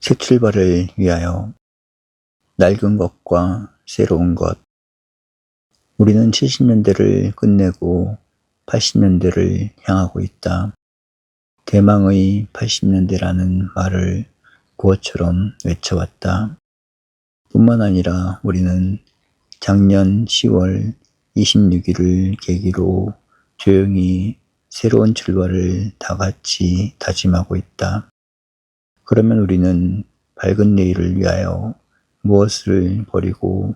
새 출발을 위하여 낡은 것과 새로운 것. 우리는 70년대를 끝내고 80년대를 향하고 있다. 대망의 80년대라는 말을 구호처럼 외쳐왔다. 뿐만 아니라 우리는 작년 10월 26일을 계기로 조용히 새로운 출발을 다 같이 다짐하고 있다. 그러면 우리는 밝은 내일을 위하여 무엇을 버리고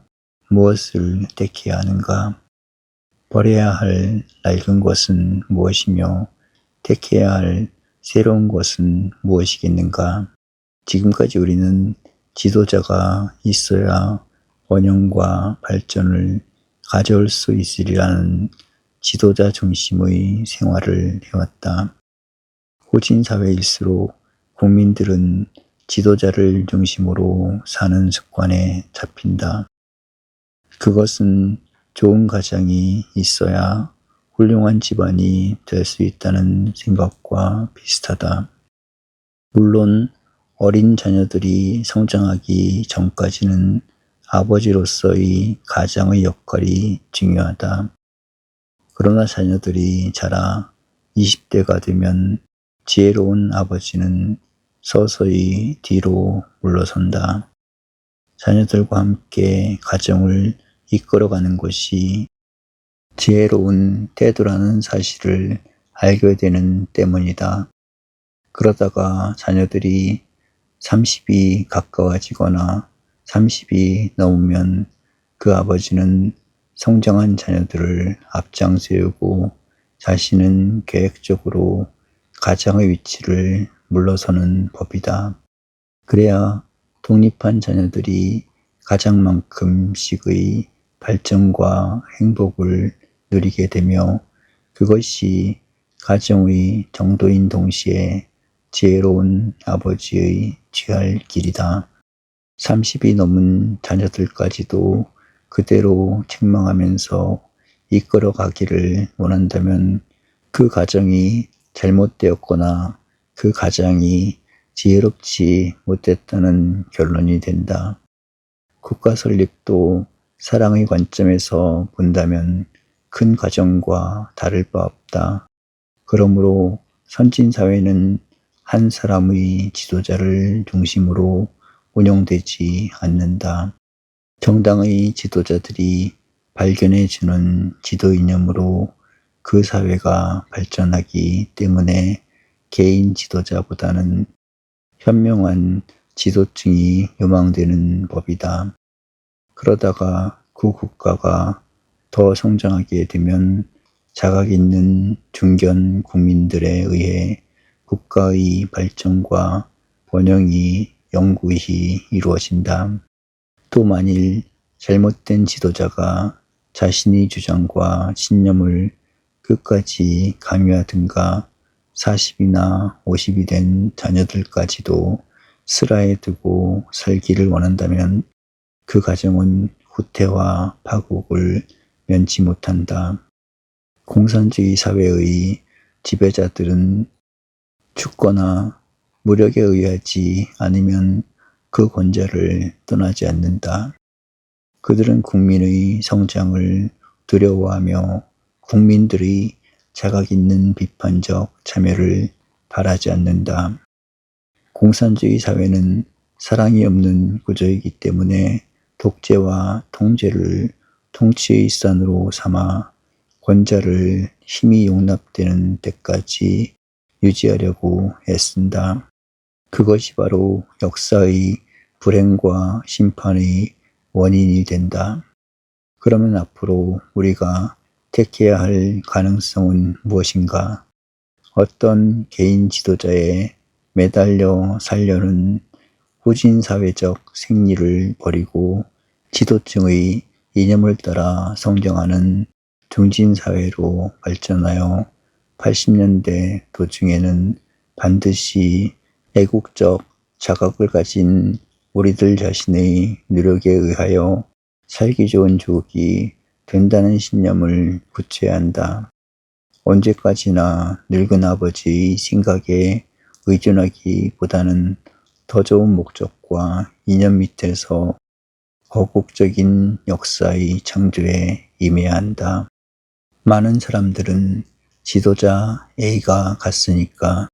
무엇을 택해야 하는가? 버려야 할 낡은 것은 무엇이며 택해야 할 새로운 것은 무엇이겠는가? 지금까지 우리는 지도자가 있어야 번영과 발전을 가져올 수 있으리라는 지도자 중심의 생활을 해왔다. 후진 사회일수록 국민들은 지도자를 중심으로 사는 습관에 잡힌다. 그것은 좋은 가정이 있어야 훌륭한 집안이 될 수 있다는 생각과 비슷하다. 물론 어린 자녀들이 성장하기 전까지는 아버지로서의 가장의 역할이 중요하다. 그러나 자녀들이 자라 20대가 되면 지혜로운 아버지는 서서히 뒤로 물러선다. 자녀들과 함께 가정을 이끌어가는 것이 지혜로운 태도라는 사실을 알게 되는 때문이다. 그러다가 자녀들이 30이 가까워지거나 30이 넘으면 그 아버지는 성장한 자녀들을 앞장 세우고 자신은 계획적으로 가장의 위치를 물러서는 법이다. 그래야 독립한 자녀들이 가장만큼씩의 발전과 행복을 누리게 되며 그것이 가정의 정도인 동시에 지혜로운 아버지의 취할 길이다. 30이 넘은 자녀들까지도 그대로 책망하면서 이끌어가기를 원한다면 그 가정이 잘못되었거나 그 가장이 지혜롭지 못했다는 결론이 된다. 국가 설립도 사랑의 관점에서 본다면 큰 가정과 다를 바 없다. 그러므로 선진사회는 한 사람의 지도자를 중심으로 운영되지 않는다. 정당의 지도자들이 발견해주는 지도 이념으로 그 사회가 발전하기 때문에 개인 지도자보다는 현명한 지도층이 요망되는 법이다. 그러다가 그 국가가 더 성장하게 되면 자각 있는 중견 국민들에 의해 국가의 발전과 번영이 영구히 이루어진다. 또 만일 잘못된 지도자가 자신의 주장과 신념을 끝까지 강요하든가 40이나 50이 된 자녀들까지도 슬하에 두고 살기를 원한다면 그 가정은 후퇴와 파국을 면치 못한다. 공산주의 사회의 지배자들은 죽거나 무력에 의하지 않으면 그 권좌를 떠나지 않는다. 그들은 국민의 성장을 두려워하며 국민들의 자각 있는 비판적 참여를 바라지 않는다. 공산주의 사회는 사랑이 없는 구조이기 때문에 독재와 통제를 통치의 산으로 삼아 권좌를 힘이 용납되는 때까지 유지하려고 애쓴다. 그것이 바로 역사의 불행과 심판의 원인이 된다. 그러면 앞으로 우리가 택해야 할 가능성은 무엇인가? 어떤 개인 지도자에 매달려 살려는 후진사회적 생리를 버리고 지도층의 이념을 따라 성장하는 중진사회로 발전하여 80년대 도중에는 반드시 애국적 자각을 가진 우리들 자신의 노력에 의하여 살기 좋은 조국이 된다는 신념을 굳혀야 한다. 언제까지나 늙은 아버지의 생각에 의존하기보다는 더 좋은 목적과 이념 밑에서 거국적인 역사의 창조에 임해야 한다. 많은 사람들은 지도자 A가 갔으니까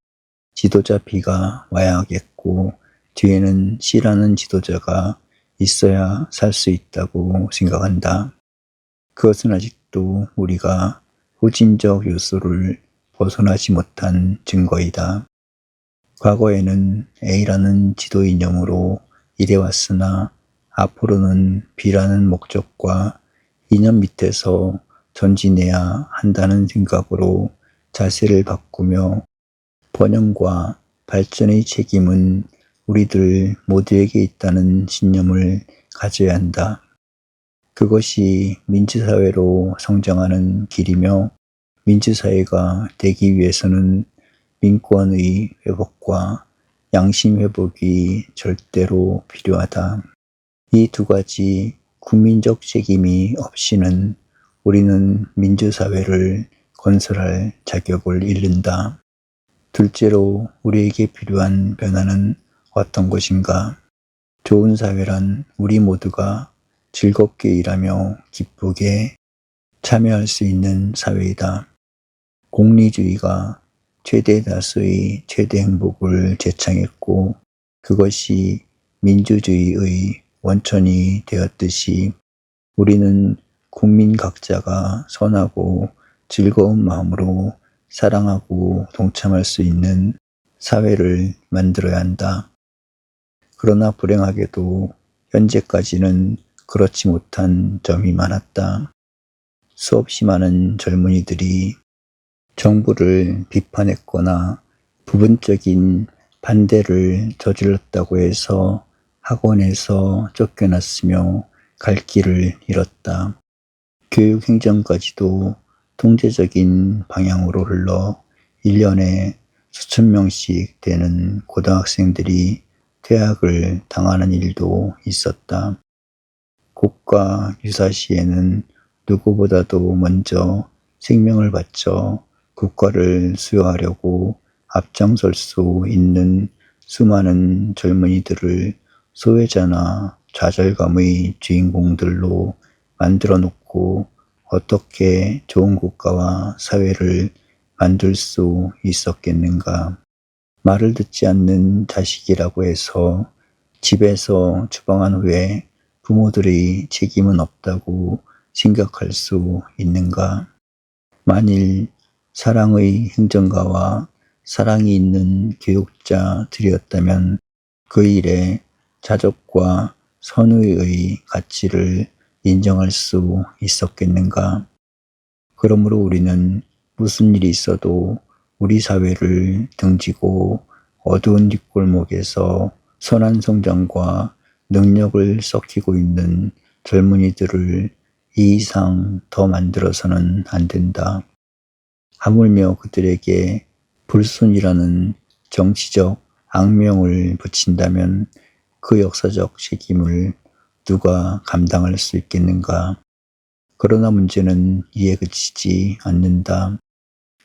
지도자 B가 와야겠고 뒤에는 C라는 지도자가 있어야 살 수 있다고 생각한다. 그것은 아직도 우리가 후진적 요소를 벗어나지 못한 증거이다. 과거에는 A라는 지도 이념으로 일해왔으나 앞으로는 B라는 목적과 이념 밑에서 전진해야 한다는 생각으로 자세를 바꾸며 번영과 발전의 책임은 우리들 모두에게 있다는 신념을 가져야 한다. 그것이 민주사회로 성장하는 길이며 민주사회가 되기 위해서는 민권의 회복과 양심 회복이 절대로 필요하다. 이 두 가지 국민적 책임이 없이는 우리는 민주사회를 건설할 자격을 잃는다. 둘째로 우리에게 필요한 변화는 어떤 것인가? 좋은 사회란 우리 모두가 즐겁게 일하며 기쁘게 참여할 수 있는 사회이다. 공리주의가 최대 다수의 최대 행복을 제창했고 그것이 민주주의의 원천이 되었듯이 우리는 국민 각자가 선하고 즐거운 마음으로 사랑하고 동참할 수 있는 사회를 만들어야 한다. 그러나 불행하게도 현재까지는 그렇지 못한 점이 많았다. 수없이 많은 젊은이들이 정부를 비판했거나 부분적인 반대를 저질렀다고 해서 학원에서 쫓겨났으며 갈 길을 잃었다. 교육 행정까지도 통제적인 방향으로 흘러 1년에 수천 명씩 되는 고등학생들이 퇴학을 당하는 일도 있었다. 국가 유사시에는 누구보다도 먼저 생명을 바쳐 국가를 수여하려고 앞장설 수 있는 수많은 젊은이들을 소외자나 좌절감의 주인공들로 만들어 놓고 어떻게 좋은 국가와 사회를 만들 수 있었겠는가. 말을 듣지 않는 자식이라고 해서 집에서 추방한 후에 부모들의 책임은 없다고 생각할 수 있는가? 만일 사랑의 행정가와 사랑이 있는 교육자들이었다면 그 일에 자족과 선의의 가치를 인정할 수 있었겠는가? 그러므로 우리는 무슨 일이 있어도 우리 사회를 등지고 어두운 뒷골목에서 선한 성장과 능력을 썩히고 있는 젊은이들을 이 이상 더 만들어서는 안 된다. 하물며 그들에게 불순이라는 정치적 악명을 붙인다면 그 역사적 책임을 누가 감당할 수 있겠는가? 그러나 문제는 이에 그치지 않는다.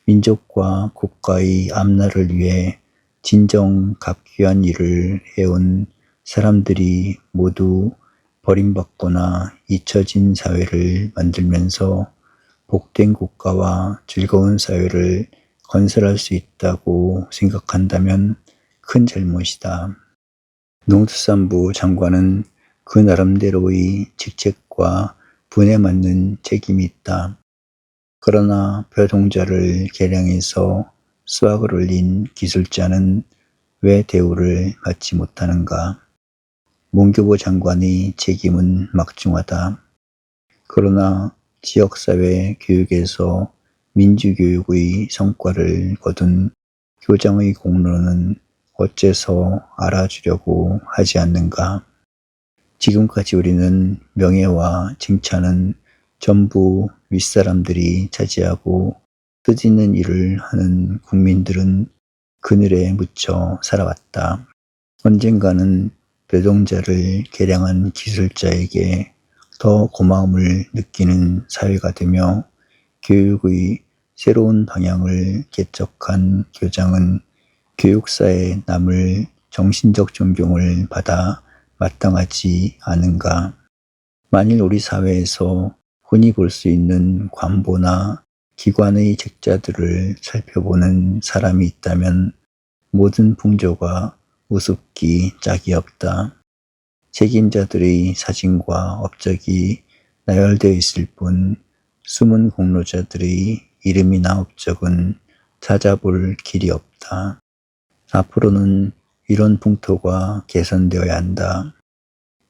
민족과 국가의 앞날을 위해 진정 값귀한 일을 해온 사람들이 모두 버림받거나 잊혀진 사회를 만들면서 복된 국가와 즐거운 사회를 건설할 수 있다고 생각한다면 큰 잘못이다. 농수산부 장관은 그 나름대로의 직책과 분에 맞는 책임이 있다. 그러나 벼동자를 개량해서 수확을 올린 기술자는 왜 대우를 받지 못하는가? 문교부 장관의 책임은 막중하다. 그러나 지역사회 교육에서 민주교육의 성과를 거둔 교장의 공로는 어째서 알아주려고 하지 않는가? 지금까지 우리는 명예와 칭찬은 전부 윗사람들이 차지하고 뜻있는 일을 하는 국민들은 그늘에 묻혀 살아왔다. 언젠가는 벼동자를 개량한 기술자에게 더 고마움을 느끼는 사회가 되며 교육의 새로운 방향을 개척한 교장은 교육사에 남을 정신적 존경을 받아 마땅하지 않은가? 만일 우리 사회에서 흔히 볼 수 있는 관보나 기관의 책자들을 살펴보는 사람이 있다면 모든 풍조가 우습기 짝이 없다. 책임자들의 사진과 업적이 나열되어 있을 뿐 숨은 공로자들의 이름이나 업적은 찾아볼 길이 없다. 앞으로는 이런 풍토가 개선되어야 한다.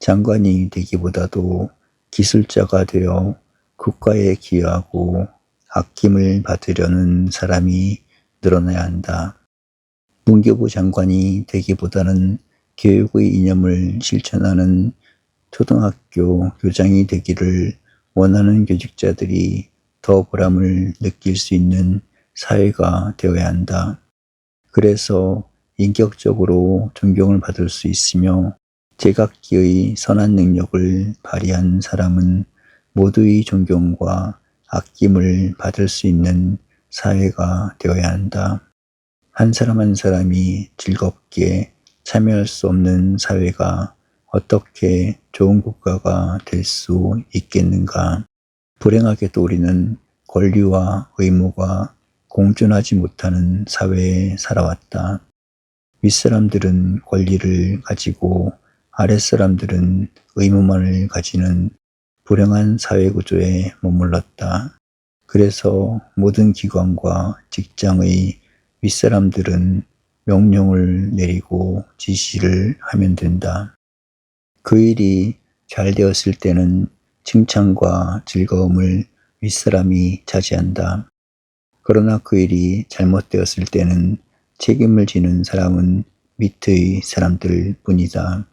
장관이 되기보다도 기술자가 되어 국가에 기여하고 아낌을 받으려는 사람이 늘어나야 한다. 문교부 장관이 되기보다는 교육의 이념을 실천하는 초등학교 교장이 되기를 원하는 교직자들이 더 보람을 느낄 수 있는 사회가 되어야 한다. 그래서 인격적으로 존경을 받을 수 있으며 제각기의 선한 능력을 발휘한 사람은 모두의 존경과 아낌을 받을 수 있는 사회가 되어야 한다. 한 사람 한 사람이 즐겁게 참여할 수 없는 사회가 어떻게 좋은 국가가 될 수 있겠는가? 불행하게도 우리는 권리와 의무가 공존하지 못하는 사회에 살아왔다. 윗사람들은 권리를 가지고 아랫사람들은 의무만을 가지는 불행한 사회구조에 머물렀다. 그래서 모든 기관과 직장의 윗사람들은 명령을 내리고 지시를 하면 된다. 그 일이 잘 되었을 때는 칭찬과 즐거움을 윗사람이 차지한다. 그러나 그 일이 잘못되었을 때는 책임을 지는 사람은 밑의 사람들 뿐이다.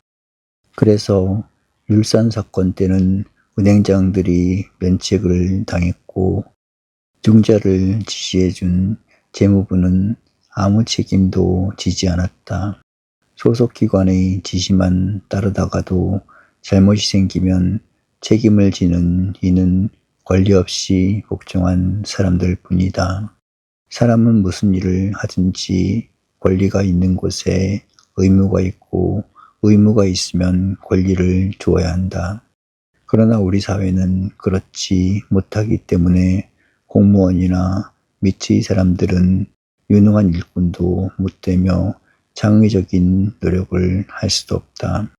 그래서 율산 사건 때는 은행장들이 면책을 당했고 중자를 지시해준 재무부는 아무 책임도 지지 않았다. 소속기관의 지시만 따르다가도 잘못이 생기면 책임을 지는 이는 권리 없이 복종한 사람들 뿐이다. 사람은 무슨 일을 하든지 권리가 있는 곳에 의무가 있고 의무가 있으면 권리를 주어야 한다. 그러나 우리 사회는 그렇지 못하기 때문에 공무원이나 밑의 사람들은 유능한 일꾼도 못 되며 창의적인 노력을 할 수도 없다.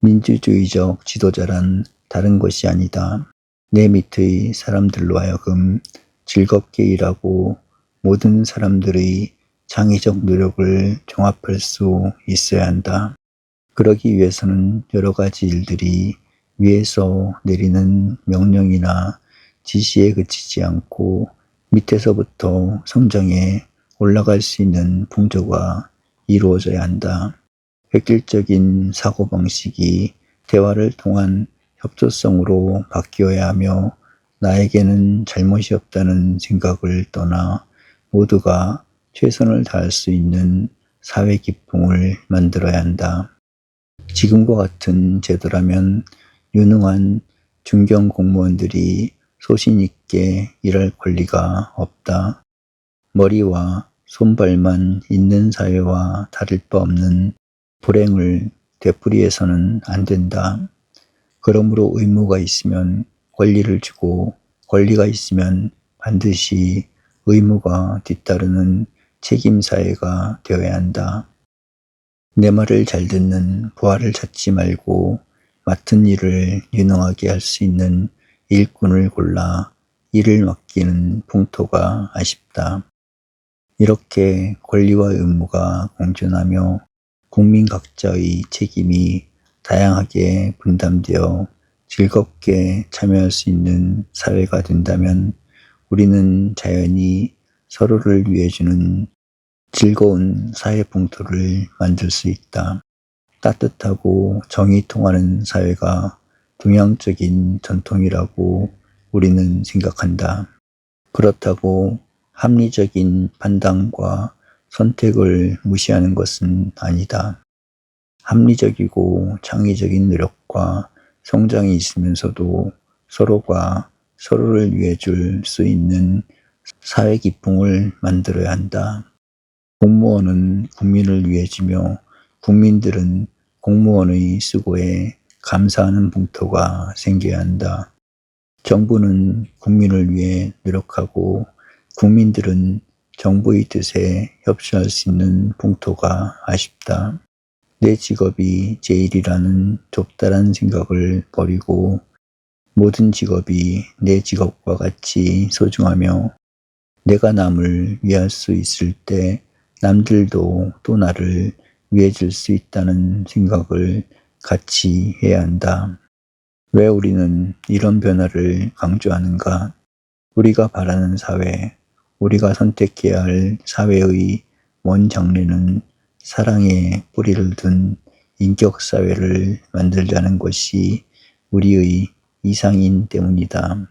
민주주의적 지도자란 다른 것이 아니다. 내 밑의 사람들로 하여금 즐겁게 일하고 모든 사람들의 창의적 노력을 종합할 수 있어야 한다. 그러기 위해서는 여러 가지 일들이 위에서 내리는 명령이나 지시에 그치지 않고 밑에서부터 성장해 올라갈 수 있는 풍조가 이루어져야 한다. 획일적인 사고방식이 대화를 통한 협조성으로 바뀌어야 하며 나에게는 잘못이 없다는 생각을 떠나 모두가 최선을 다할 수 있는 사회 기풍을 만들어야 한다. 지금과 같은 제도라면 유능한 중견 공무원들이 소신 있게 일할 권리가 없다. 머리와 손발만 있는 사회와 다를 바 없는 불행을 되풀이해서는 안 된다. 그러므로 의무가 있으면 권리를 주고 권리가 있으면 반드시 의무가 뒤따르는 책임사회가 되어야 한다. 내 말을 잘 듣는 부하를 찾지 말고 맡은 일을 유능하게 할 수 있는 일꾼을 골라 일을 맡기는 풍토가 아쉽다. 이렇게 권리와 의무가 공존하며 국민 각자의 책임이 다양하게 분담되어 즐겁게 참여할 수 있는 사회가 된다면 우리는 자연히 서로를 위해주는 즐거운 사회 풍토를 만들 수 있다. 따뜻하고 정이 통하는 사회가 동양적인 전통이라고 우리는 생각한다. 그렇다고 합리적인 판단과 선택을 무시하는 것은 아니다. 합리적이고 창의적인 노력과 성장이 있으면서도 서로가 서로를 위해 줄 수 있는 사회 기풍을 만들어야 한다. 공무원은 국민을 위해 주며 국민들은 공무원의 수고에 감사하는 풍토가 생겨야 한다. 정부는 국민을 위해 노력하고 국민들은 정부의 뜻에 협조할 수 있는 풍토가 아쉽다. 내 직업이 제일이라는 좁다란 생각을 버리고 모든 직업이 내 직업과 같이 소중하며 내가 남을 위할 수 있을 때 남들도 또 나를 위해줄 수 있다는 생각을 같이 해야 한다. 왜 우리는 이런 변화를 강조하는가? 우리가 바라는 사회, 우리가 선택해야 할 사회의 원 장래는 사랑에 뿌리를 둔 인격사회를 만들자는 것이 우리의 이상인 때문이다.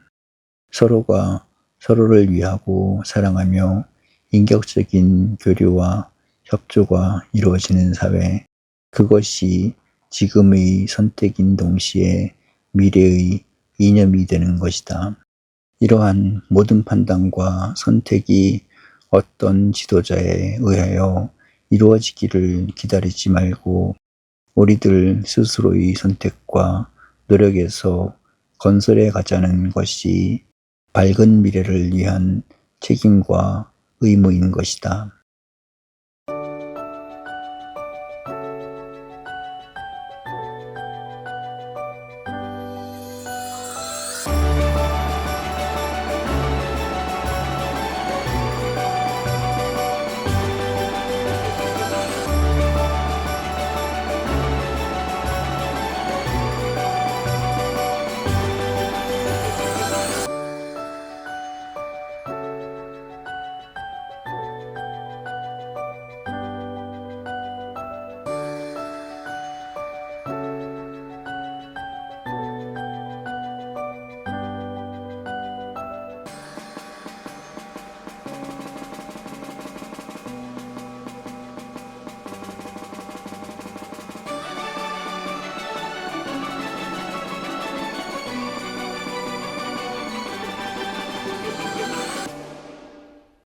서로가 서로를 위하고 사랑하며 인격적인 교류와 협조가 이루어지는 사회, 그것이 지금의 선택인 동시에 미래의 이념이 되는 것이다. 이러한 모든 판단과 선택이 어떤 지도자에 의하여 이루어지기를 기다리지 말고 우리들 스스로의 선택과 노력에서 건설해 가자는 것이 밝은 미래를 위한 책임과 의무인 것이다.